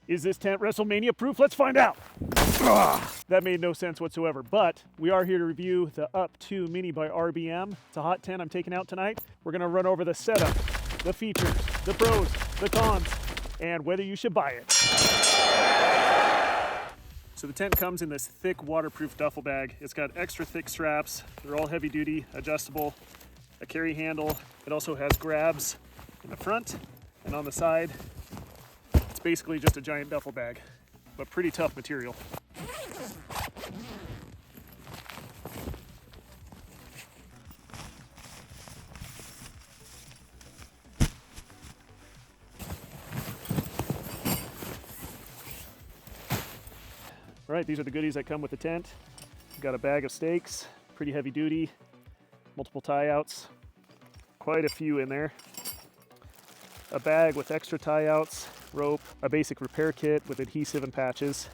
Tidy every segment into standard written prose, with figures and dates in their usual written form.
Is this tent WrestleMania proof? Let's find out. That made no sense whatsoever, but we are here to review the UP2 Mini by RBM. It's a hot tent I'm taking out tonight. We're gonna run over the setup, the features, the pros, the cons, and whether you should buy it. So the tent comes in this thick waterproof duffel bag. It's got extra thick straps. They're all heavy duty, adjustable, a carry handle. It also has grabs in the front and on the side. It's basically just a giant duffel bag, but pretty tough material. All right, these are the goodies that come with the tent. We've got a bag of stakes, pretty heavy duty, multiple tie outs, quite a few in there. A bag with extra tie outs, rope, a basic repair kit with adhesive and patches,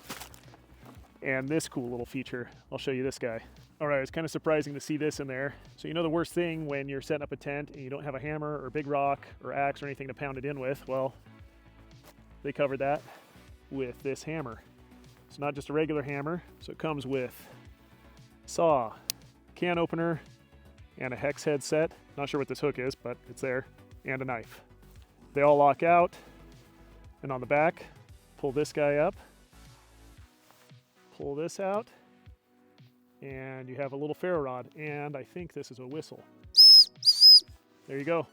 and this cool little feature. I'll show you this guy. All right, it's kind of surprising to see this in there. So you know the worst thing when you're setting up a tent and you don't have a hammer or big rock or axe or anything to pound it in with? Well, they covered that with this hammer. It's not just a regular hammer, so it comes with saw, can opener, and a hex head set. Not sure what this hook is, but it's there, and a knife. They all lock out, and on the back, pull this guy up, pull this out, and you have a little ferro rod, and I think this is a whistle. There you go.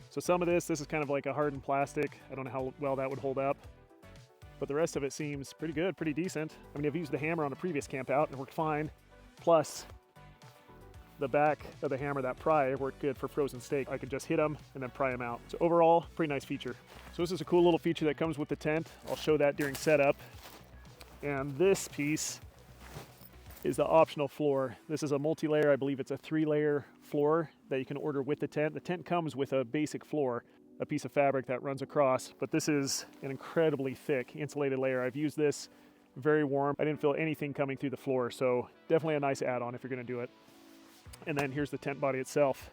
So some of this is kind of like a hardened plastic. I don't know how well that would hold up, but the rest of it seems pretty good, pretty decent. I mean, I've used the hammer on a previous camp out and it worked fine. Plus, the back of the hammer, that pry, worked good for frozen steak. I could just hit them and then pry them out. So overall, pretty nice feature. So this is a cool little feature that comes with the tent. I'll show that during setup. And this piece is the optional floor. This is a multi-layer, I believe it's a 3-layer floor that you can order with the tent. The tent comes with a basic floor, a piece of fabric that runs across, but this is an incredibly thick insulated layer. I've used this, very warm. I didn't feel anything coming through the floor, so definitely a nice add-on if you're gonna do it. And then here's the tent body itself.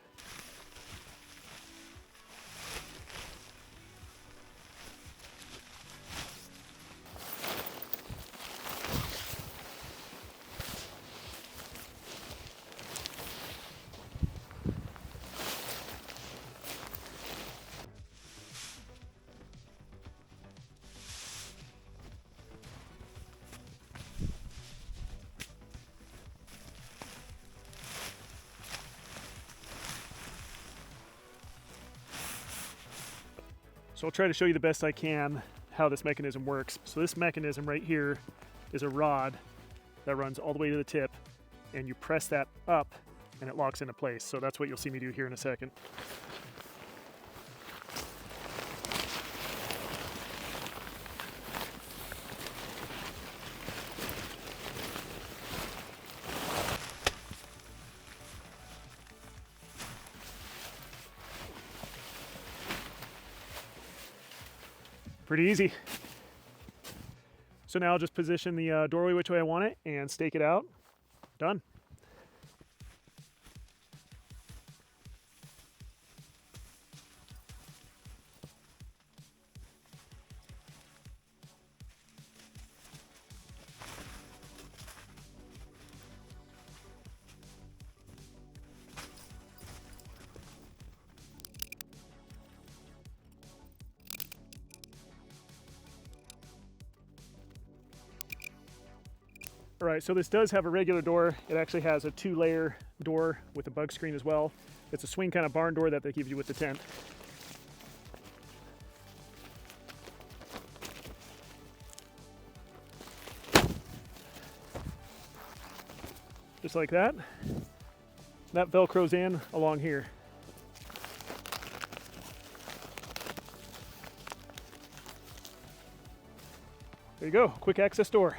So I'll try to show you the best I can how this mechanism works. So this mechanism right here is a rod that runs all the way to the tip, and you press that up and it locks into place. So that's what you'll see me do here in a second. Pretty easy. So now I'll just position the doorway which way I want it and stake it out. Done. All right, so this does have a regular door. It actually has a 2-layer door with a bug screen as well. It's a swing kind of barn door that they give you with the tent. Just like that. That Velcros in along here. There you go, quick access door.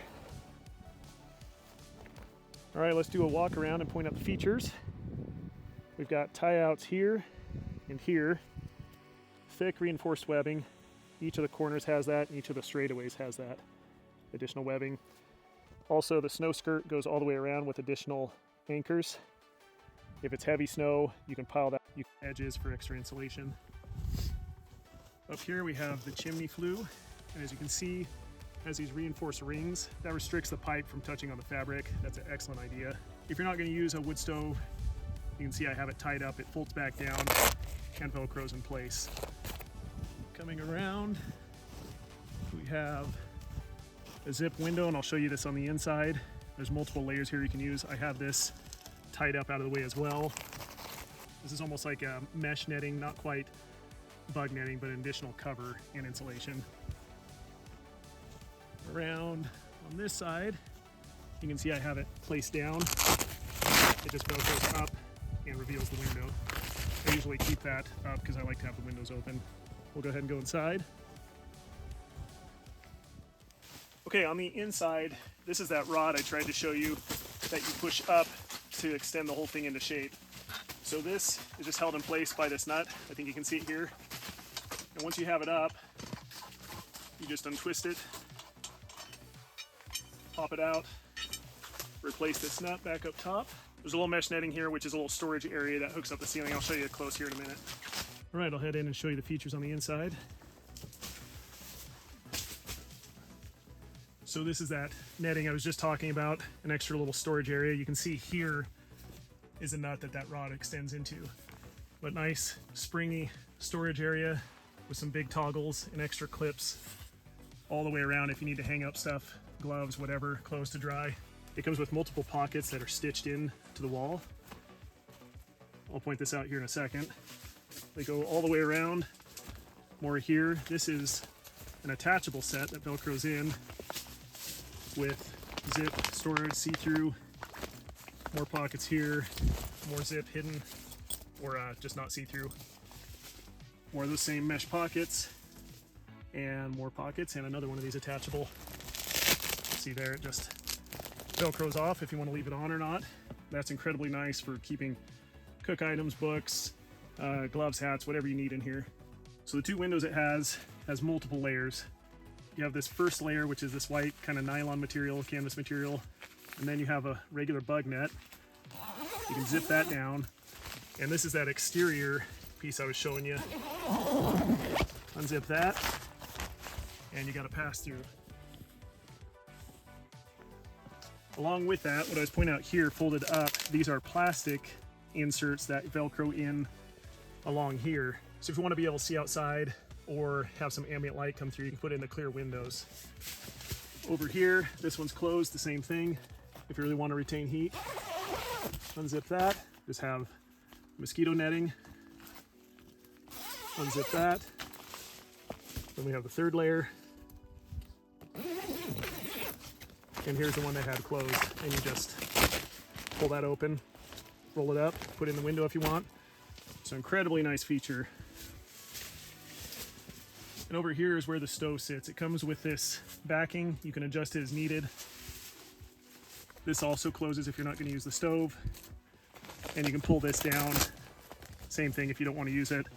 All right, let's do a walk around and point out the features. We've got tie outs here and here. Thick reinforced webbing. Each of the corners has that, and each of the straightaways has that additional webbing. Also, the snow skirt goes all the way around with additional anchors. If it's heavy snow, you can pile that edges for extra insulation. Up here we have the chimney flue, and as you can see, has these reinforced rings that restricts the pipe from touching on the fabric. That's an excellent idea. If you're not going to use a wood stove, you can see I have it tied up. It folds back down and Velcros in place. Coming around, we have a zip window, and I'll show you this on the inside. There's multiple layers here you can use. I have this tied up out of the way as well. This is almost like a mesh netting, not quite bug netting, but an additional cover and insulation. Around on this side, you can see I have it placed down. It just velcros up and reveals the window. I usually keep that up because I like to have the windows open. We'll go ahead and go inside. Okay, on the inside, this is that rod I tried to show you that you push up to extend the whole thing into shape. So this is just held in place by this nut. I think you can see it here. And once you have it up, you just untwist it, pop it out, replace this nut back up top. There's a little mesh netting here, which is a little storage area that hooks up the ceiling. I'll show you close here in a minute. All right, I'll head in and show you the features on the inside. So this is that netting I was just talking about, an extra little storage area. You can see here is a nut that rod extends into. But nice, springy storage area with some big toggles and extra clips all the way around if you need to hang up stuff, gloves, whatever, clothes to dry. It comes with multiple pockets that are stitched in to the wall. I'll point this out here in a second. They go all the way around. More here. This is an attachable set that Velcros in with zip, storage, see-through, more pockets here, more zip hidden, or just not see-through. More of those same mesh pockets, and more pockets, and another one of these attachable. See there, it just Velcros off if you want to leave it on or not. That's incredibly nice for keeping cook items, books, gloves, hats, whatever you need in here. So the two windows it has multiple layers. You have this first layer, which is this white kind of nylon material, canvas material, and then you have a regular bug net. You can zip that down, and this is that exterior piece I was showing you. Unzip that, and you got to pass through. Along with that, what I was pointing out here, folded up, these are plastic inserts that Velcro in along here. So if you want to be able to see outside or have some ambient light come through, you can put it in the clear windows. Over here, this one's closed, the same thing. If you really want to retain heat, unzip that. Just have mosquito netting. Unzip that. Then we have the third layer. And here's the one they had closed, and you just pull that open, roll it up, put it in the window if you want. It's an incredibly nice feature. And over here is where the stove sits. It comes with this backing. You can adjust it as needed. This also closes if you're not going to use the stove. And you can pull this down. Same thing if you don't want to use it.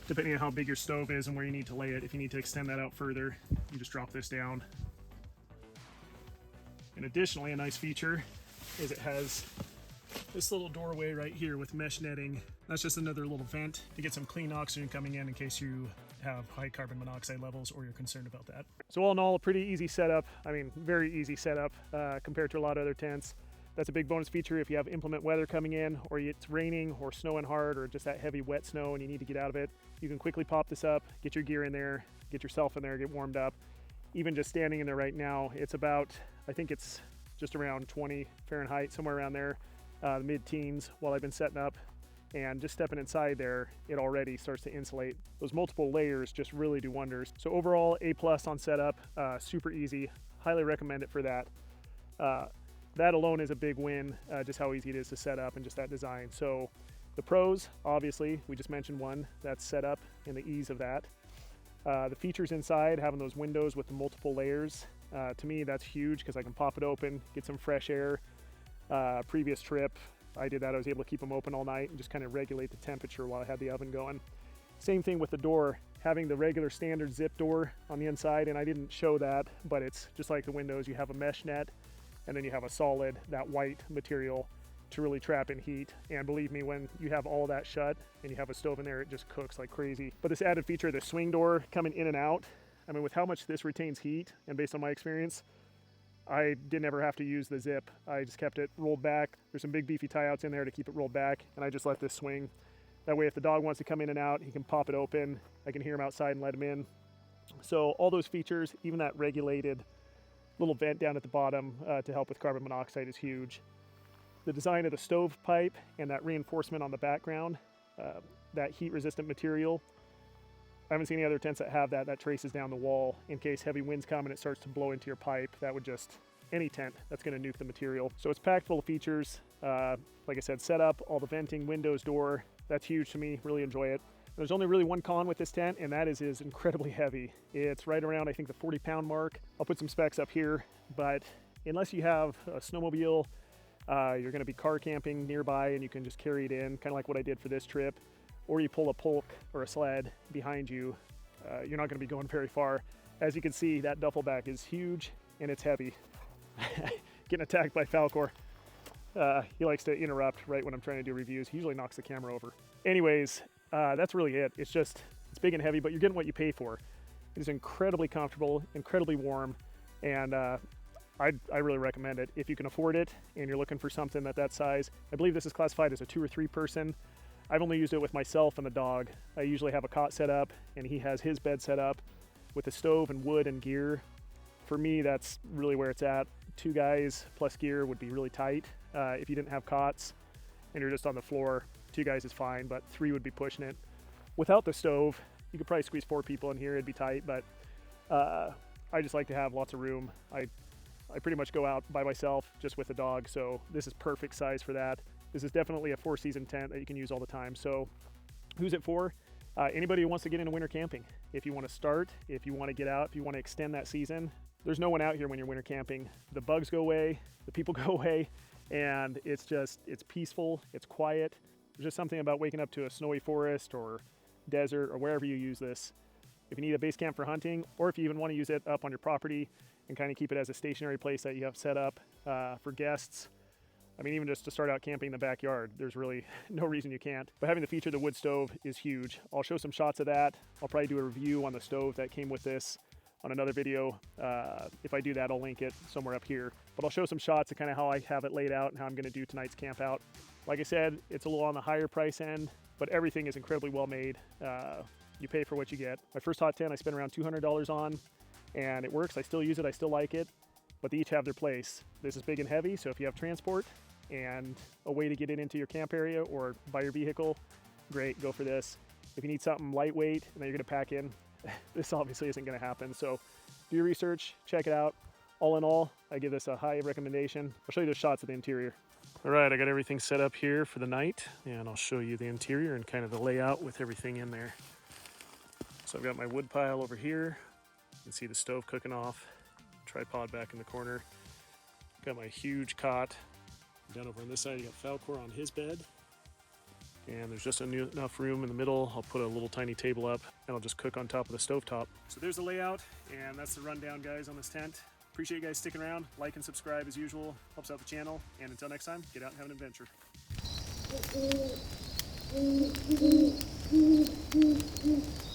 Depending on how big your stove is and where you need to lay it. If you need to extend that out further, you just drop this down. And additionally, a nice feature is it has this little doorway right here with mesh netting. That's just another little vent to get some clean oxygen coming in case you have high carbon monoxide levels or you're concerned about that. So all in all, a pretty easy setup. I mean, very easy setup compared to a lot of other tents. That's a big bonus feature if you have inclement weather coming in, or it's raining or snowing hard, or just that heavy wet snow and you need to get out of it. You can quickly pop this up, get your gear in there, get yourself in there, get warmed up. Even just standing in there right now, it's about, I think it's just around 20 Fahrenheit, somewhere around there, mid-teens while I've been setting up. And just stepping inside there, it already starts to insulate. Those multiple layers just really do wonders. So overall, A+ on setup, super easy. Highly recommend it for that. That alone is a big win, just how easy it is to set up and just that design. So the pros, obviously, we just mentioned one, that's set up and the ease of that. The features inside, having those windows with the multiple layers, to me that's huge because I can pop it open, get some fresh air. Previous trip, I did that. I was able to keep them open all night and just kind of regulate the temperature while I had the oven going. Same thing with the door, having the regular standard zip door on the inside, and I didn't show that, but it's just like the windows. You have a mesh net, and then you have a solid, that white material to really trap in heat. And believe me, when you have all that shut and you have a stove in there, it just cooks like crazy. But this added feature, the swing door coming in and out, I mean, with how much this retains heat, and based on my experience, I didn't ever have to use the zip. I just kept it rolled back. There's some big beefy tie outs in there to keep it rolled back, and I just let this swing. That way if the dog wants to come in and out, he can pop it open. I can hear him outside and let him in. So all those features, even that regulated little vent down at the bottom to help with carbon monoxide is huge. The design of the stove pipe and that reinforcement on the background, that heat resistant material, I haven't seen any other tents that have that. That traces down the wall in case heavy winds come and it starts to blow into your pipe. That would just, any tent, that's gonna nuke the material. So it's packed full of features. Like I said, setup, all the venting, windows, door, that's huge to me, really enjoy it. There's only really one con with this tent, and that is incredibly heavy. It's right around, I think, the 40-pound mark. I'll put some specs up here, but unless you have a snowmobile, you're gonna be car camping nearby and you can just carry it in, kind of like what I did for this trip, or you pull a polk or a sled behind you, you're not gonna be going very far. As you can see, that duffel bag is huge and it's heavy. Getting attacked by Falcor. He likes to interrupt right when I'm trying to do reviews. He usually knocks the camera over. Anyways, that's really it. It's big and heavy, but you're getting what you pay for. It is incredibly comfortable, incredibly warm, and I really recommend it. If you can afford it and you're looking for something that size, I believe this is classified as a 2 or 3 person. I've only used it with myself and the dog. I usually have a cot set up and he has his bed set up with a stove and wood and gear. For me, that's really where it's at. 2 guys plus gear would be really tight. If you didn't have cots and you're just on the floor, 2 guys is fine, but 3 would be pushing it. Without the stove, you could probably squeeze 4 people in here, it'd be tight, but I just like to have lots of room. I pretty much go out by myself just with the dog, so this is perfect size for that. This is definitely a 4-season tent that you can use all the time. So who's it for? Anybody who wants to get into winter camping. If you want to start, if you want to get out, if you want to extend that season, there's no one out here when you're winter camping. The bugs go away, the people go away, and it's peaceful, it's quiet. There's just something about waking up to a snowy forest or desert or wherever you use this. If you need a base camp for hunting, or if you even want to use it up on your property and kind of keep it as a stationary place that you have set up for guests. I mean, even just to start out camping in the backyard, there's really no reason you can't. But having the feature of the wood stove is huge. I'll show some shots of that. I'll probably do a review on the stove that came with this on another video. If I do that, I'll link it somewhere up here. But I'll show some shots of kind of how I have it laid out and how I'm gonna do tonight's camp out. Like I said, it's a little on the higher price end, but everything is incredibly well made. You pay for what you get. My first hot tent I spent around $200 on, and it works. I still use it, I still like it, but they each have their place. This is big and heavy, so if you have transport and a way to get it into your camp area or by your vehicle, great, go for this. If you need something lightweight and that you're gonna pack in, this obviously isn't gonna happen. So do your research, check it out. All in all, I give this a high recommendation. I'll show you the shots of the interior. All right, I got everything set up here for the night, and I'll show you the interior and kind of the layout with everything in there. So I've got my wood pile over here. You can see the stove cooking off, tripod back in the corner. Got my huge cot. Down over on this side, you got Falcor on his bed. And there's just enough room in the middle. I'll put a little tiny table up and I'll just cook on top of the stovetop. So there's the layout, and that's the rundown, guys, on this tent. Appreciate you guys sticking around. Like and subscribe as usual. Helps out the channel. And until next time, get out and have an adventure.